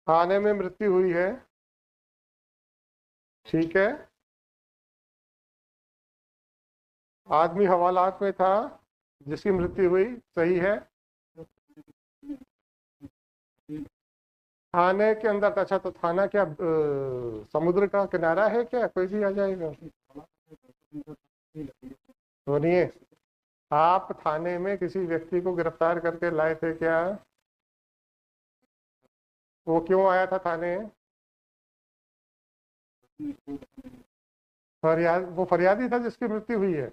थाने में मृत्यु हुई है, ठीक है। आदमी हवालात में था जिसकी मृत्यु हुई, सही है। थाने के अंदर, अच्छा तो थाना क्या समुद्र का किनारा है क्या, कोई भी आ जाएगा? सुनिए, आप थाने में किसी व्यक्ति को गिरफ्तार करके लाए थे क्या? वो क्यों आया था थाने? फरियाद, वो फरियादी था जिसकी मृत्यु हुई है।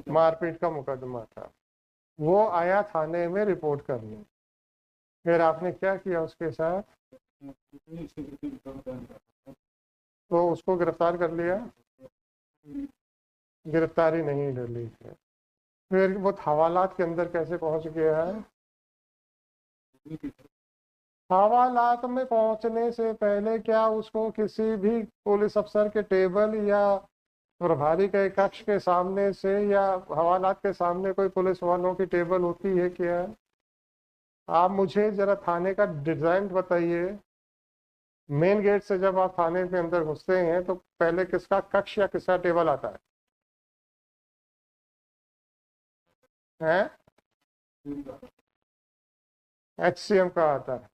मारपीट का मुकदमा था। वो आया थाने में रिपोर्ट करने, फिर आपने क्या किया उसके साथ? तो उसको गिरफ्तार कर लिया? गिरफ्तारी नहीं डली है। फिर वो हवालात के अंदर कैसे पहुंच गया है? हवालात में पहुंचने से पहले क्या उसको किसी भी पुलिस अफसर के टेबल या प्रभारी के कक्ष के सामने से या हवालात के सामने कोई पुलिस वालों की टेबल होती है क्या? आप मुझे जरा थाने का डिजाइन बताइए। मेन गेट से जब आप थाने के अंदर घुसते हैं तो पहले किसका कक्ष या किसका टेबल आता है? हैं? HCM का आता है।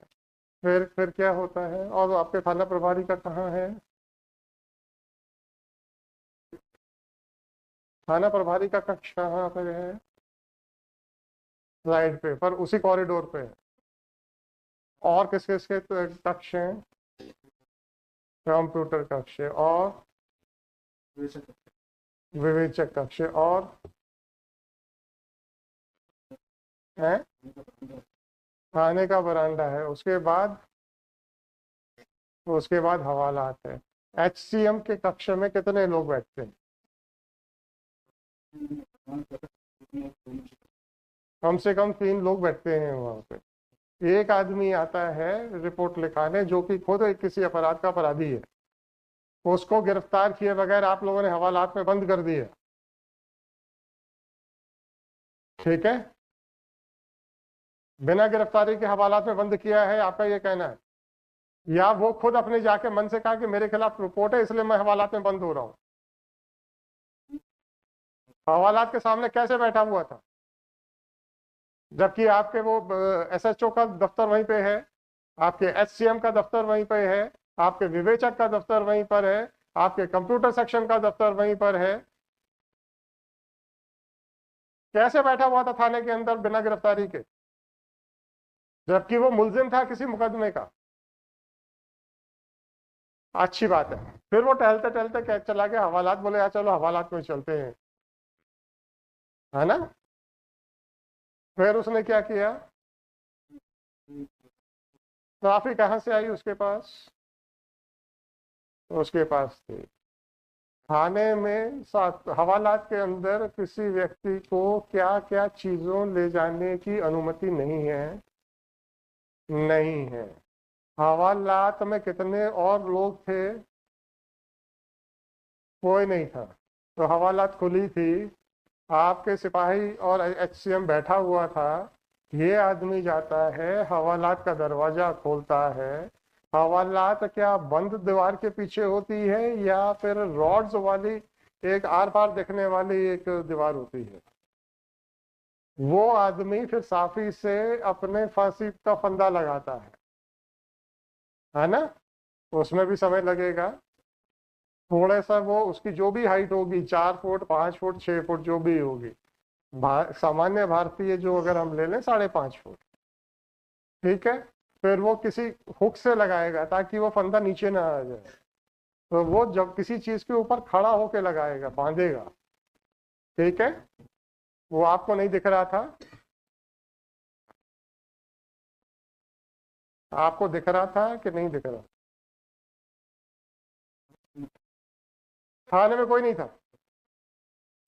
फिर क्या होता है, और आपके थाना प्रभारी का कहाँ है? थाना प्रभारी का कक्ष कहाँ पर है? साइड पे, पर उसी कॉरिडोर पे है। और किस किस के कक्ष हैं? कंप्यूटर कक्ष और विवेचक कक्ष और है थाने का बरामदा है। उसके बाद हवालात है। HCM के कक्ष में कितने लोग बैठते हैं? कम से कम 3 लोग बैठते हैं वहां पे। एक आदमी आता है रिपोर्ट लिखाने जो कि खुद किसी अपराध का अपराधी है, उसको गिरफ्तार किए बगैर आप लोगों ने हवालात में बंद कर दिया, ठीक है। बिना गिरफ्तारी के हवालात में बंद किया है, आपका ये कहना है? या वो खुद अपने जाके मन से कहा कि मेरे खिलाफ रिपोर्ट है इसलिए मैं हवालात में बंद हो रहा हूं? हवालात के सामने कैसे बैठा हुआ था जबकि आपके वो SHO का दफ्तर वहीं पे है, आपके HCM का दफ्तर वहीं पे है, आपके विवेचक का दफ्तर वहीं पर है, आपके कंप्यूटर सेक्शन का दफ्तर वहीं पर है? कैसे बैठा हुआ था थाने के अंदर बिना गिरफ्तारी के, जबकि वो मुलजिम था किसी मुकदमे का? अच्छी बात है। फिर वो टहलते टहलते क्या चला गया हवालात, बोले यार चलो हवालात में चलते हैं, है ना। फिर उसने क्या किया? ट्रॉफी कहाँ से आई उसके पास? उसके पास थी। थाने में हवालात के अंदर किसी व्यक्ति को क्या क्या चीजों ले जाने की अनुमति नहीं है? नहीं है। हवालात में कितने और लोग थे? कोई नहीं था। तो हवालात खुली थी, आपके सिपाही और HCM बैठा हुआ था। ये आदमी जाता है, हवालात का दरवाजा खोलता है। हवालात क्या बंद दीवार के पीछे होती है या फिर रॉड्स वाली एक आर पार देखने वाली एक दीवार होती है? वो आदमी फिर साफी से अपने फांसी का फंदा लगाता है ना। उसमें भी समय लगेगा थोड़ा सा। वो उसकी जो भी हाइट होगी, 4 फुट 5 फुट 6 फुट जो भी होगी, सामान्य भारतीय जो अगर हम ले लें 5.5 फुट, ठीक है। फिर वो किसी हुक से लगाएगा ताकि वो फंदा नीचे ना आ जाए। तो वो जब किसी चीज के ऊपर खड़ा होके लगाएगा, बांधेगा, ठीक है। वो आपको नहीं दिख रहा था? आपको दिख रहा था कि नहीं दिख रहा? थाने में कोई नहीं था?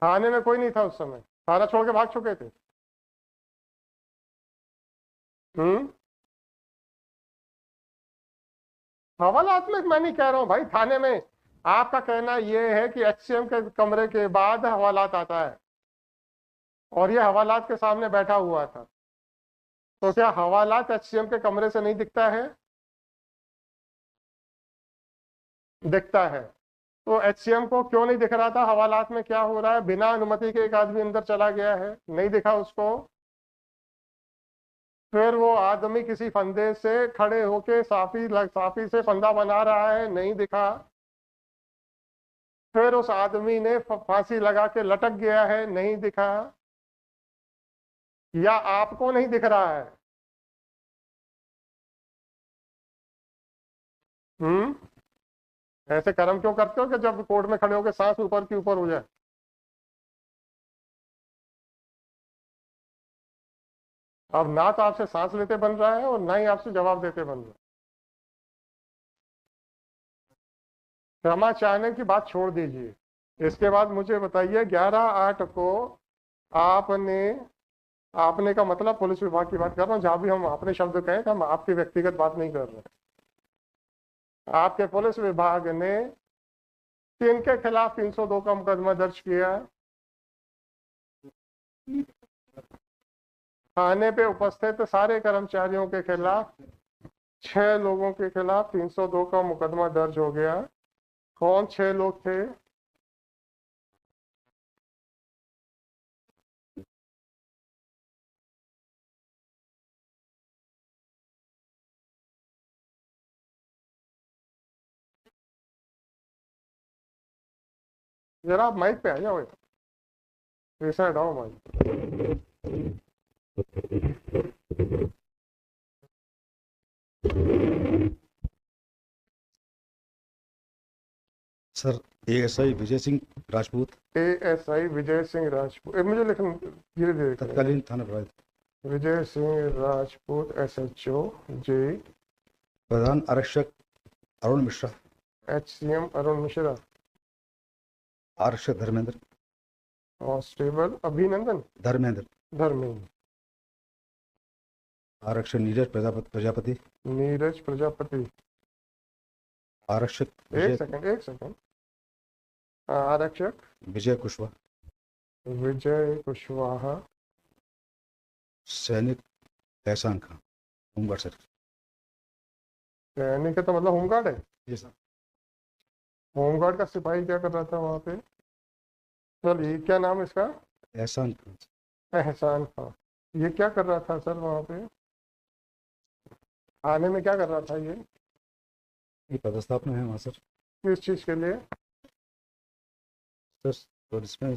थाने में कोई नहीं था उस समय? थाना छोड़ के भाग चुके थे? हम्म। हवालात में मैं नहीं कह रहा हूँ भाई, थाने में। आपका कहना यह है कि HCM के कमरे के बाद हवालात आता है। और ये हवालात के सामने बैठा हुआ था, तो क्या हवालात एचसीएम के कमरे से नहीं दिखता है? दिखता है। तो एचसीएम को क्यों नहीं दिख रहा था हवालात में क्या हो रहा है? बिना अनुमति के एक आदमी अंदर चला गया है, नहीं दिखा उसको। फिर वो आदमी किसी फंदे से खड़े होके साफी से फंदा बना रहा है, नहीं दिखा। फिर उस आदमी ने फांसी लगा के लटक गया है, नहीं दिखा। या आपको नहीं दिख रहा है? ऐसे कर्म क्यों करते हो कि जब कोर्ट में खड़े होकर सांस ऊपर की ऊपर हो जाए? अब ना तो आपसे सांस लेते बन रहा है और ना ही आपसे जवाब देते बन रहा है। क्षमा चाहने की बात छोड़ दीजिए। इसके बाद मुझे बताइए, 11/8 को आपने आपने का मतलब पुलिस विभाग की बात कर रहा हूँ, जहां भी हम आपने शब्द कहे, हम आपकी व्यक्तिगत बात नहीं कर रहे। आपके पुलिस विभाग ने किनके खिलाफ 302 का मुकदमा दर्ज किया? थाने पे उपस्थित सारे कर्मचारियों के खिलाफ, 6 लोगों के खिलाफ 302 का मुकदमा दर्ज हो गया। कौन 6 लोग थे? जरा आप माइक पे आ जाओ, ऐसा हटाओ mic. Sir ASI Vijay Singh Rajput, ASI Vijay Singh Rajput, मुझे लिखना धीरे धीरे। तत्कालीन थाना प्रभारी। विजय सिंह राजपूत एसएचओ जी। प्रधान आरक्षक अरुण मिश्रा, एचसीएम अरुण मिश्रा। आरक्षक धर्मेंद्र, कांस्टेबल अभिनंदन धर्मेंद्र, धर्मेंद्र। आरक्षक नीरज प्रजापति, नीरज प्रजापति। आरक्षक एक सेकंड। आरक्षक विजय कुशवाहा, विजय कुशवाहा। सैनिक एहसान खान, होमगार्ड सर। सैनिक का तो मतलब होमगार्ड है? जी सर। होमगार्ड का सिपाही क्या कर रहा था वहां पे? चलिए, क्या नाम है इसका? एहसान खान। एहसान खान। ये क्या कर रहा था सर वहां पे? आने में क्या कर रहा था ये? पदस्थापना है वहाँ सर। किस चीज के लिए? सर और इसमें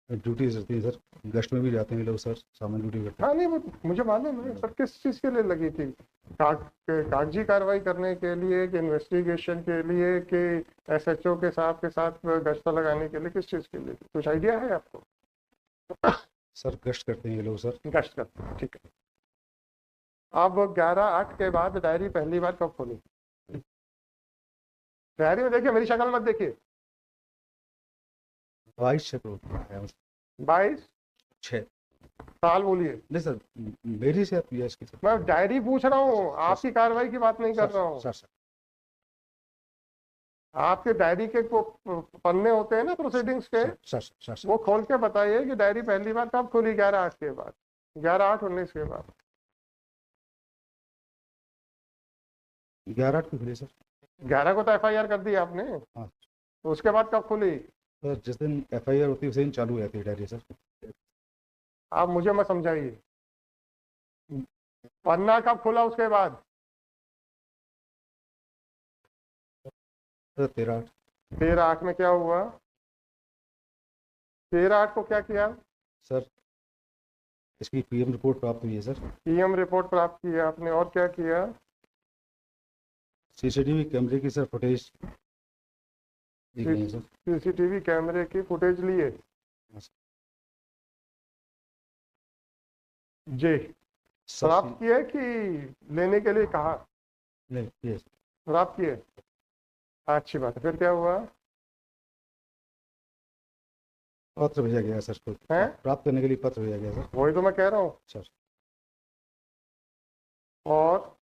ड्यूटीज रहती है सर, गश्त में भी जाते हैं लोग सर, सामान ड्यूटी करते हैं। हाँ नहीं, वो मुझे मालूम है सर। किस चीज के लिए लगी थी? कागजी कार्रवाई करने के लिए कि इन्वेस्टिगेशन के लिए कि एसएचओ के साहब के साथ गश्त लगाने के लिए? किस चीज के लिए? कुछ आइडिया है आपको? सर गश्त करते हैं ये लोग सर। गश्त करते हैं, ठीक है। अब 11/8 के बाद डायरी पहली बार कब खोली? डायरी में देखिए, मेरी शक्ल मत देखिए। 22/6 22 साल बोलिए। नहीं सर, मेरी से आप इसकी सर। मैं डायरी पूछ रहा हूँ, आपकी कार्रवाई की बात नहीं कर रहा हूँ। सर आपके डायरी के पन्ने होते हैं ना प्रोसीडिंग्स के, सर वो खोल के बताइए कि डायरी पहली बार कब खुली? 11/8 के बाद, 11/8/19 के बाद। 11/8 को खुली सर। 11 को तो एफआईआर कर दी आपने। हाँ। तो उसके बाद कब खुली? सर जिस दिन एफआईआर होती है उसी दिन चालू हो जाती है डायरी सर। आप मुझे मत समझाइए। पन्ना कब खुला उसके बाद? सर 13/8। 13/8 में क्या हुआ? 13/8 को क्या किया? सर इसकी पीएम रिपोर्ट प्राप्त हुई है सर। पीएम रिपोर्ट प्राप्त की आपने, और क्या किया? सीसीटीवी कैमरे की सर फुटेज देख ली है सर। सीसीटीवी कैमरे की फुटेज लिए जी? प्राप्त किए कि लेने के लिए कहा? नहीं, प्राप्त किए। अच्छी बात है। फिर क्या हुआ? पत्र भेजा गया सर को, प्राप्त करने के लिए पत्र भेजा गया सर। वही तो मैं कह रहा हूँ सर। और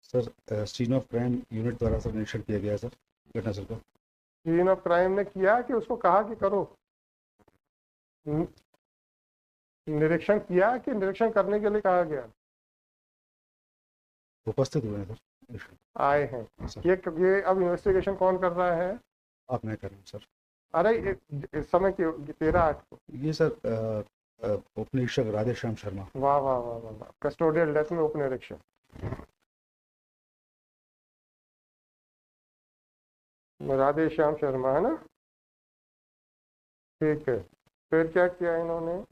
sir scene of crime unit द्वारा सर निरीक्षण किया गया सर घटनास्थल का। सीन ऑफ क्राइम ने किया कि उसको कहा कि करो? न- निरीक्षण किया कि निरीक्षण करने के लिए कहा गया? उपस्थित हुए हैं सर। आए हैं। सर ये अब इन्वेस्टिगेशन कौन कर रहा है? आप मैं कर रहा हूँ सर। अरे इस समय की 13/8 को। ये सर उप निरीक्षक राधेश्याम शर्मा। वाह वाह वाह वाह वाह, कस्टोडियल डेथ में उप निरीक्षक राधेश्याम शर्मा है ना? ठीक है, फिर क्या किया इन्होंने?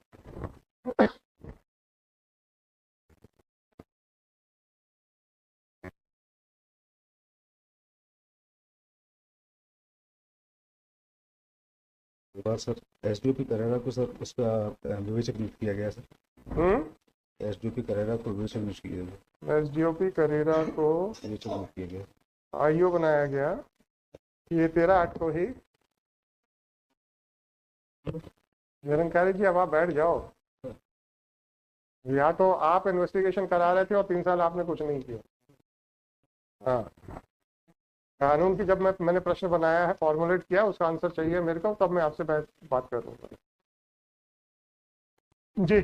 के बाद सर एसडीओपी करेरा को सर उसका विवेचक नियुक्त किया गया सर। एसडीओपी करेरा को विवेचक नियुक्त किया गया। एसडीओपी करेरा को विवेचक नियुक्त किया गया। आईओ बनाया गया। ये 13/8 को ही। निरंकारी जी, अब आप बैठ जाओ। या तो आप इन्वेस्टिगेशन करा रहे थे और 3 साल आपने कुछ नहीं किया। हाँ, कानून की जब मैंने प्रश्न बनाया है, फॉर्मुलेट किया, उसका आंसर चाहिए मेरे को, तब मैं आपसे बात करूंगा जी।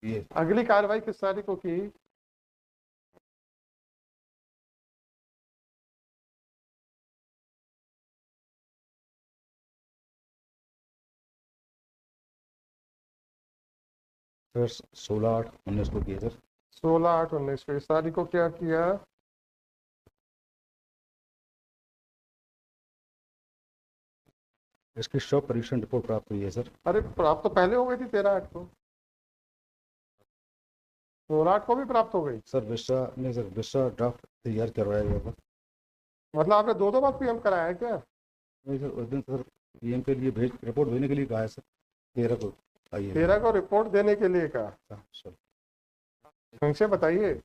ये अगली कार्रवाई किस तारीख को की? सर 16/8/19 को किया सर। 16/8/19 को। इस तारीख को क्या किया? इसकी शव परीक्षण रिपोर्ट प्राप्त हुई है सर। अरे प्राप्त तो पहले हो गई थी 13/8 को। 16/8 को भी प्राप्त हो गई। सर विश्वा ने सर विश्वा ड्राफ्ट तैयार करवाया गया था। मतलब आपने दो बार पीएम कराया है क्या? नहीं सर, उस दिन सर पीएम के लिए रिपोर्ट भेजने के लिए कहा है सर। 13 को आइए। 13 को रिपोर्ट देने के लिए कहा। सर हमसे बताइए।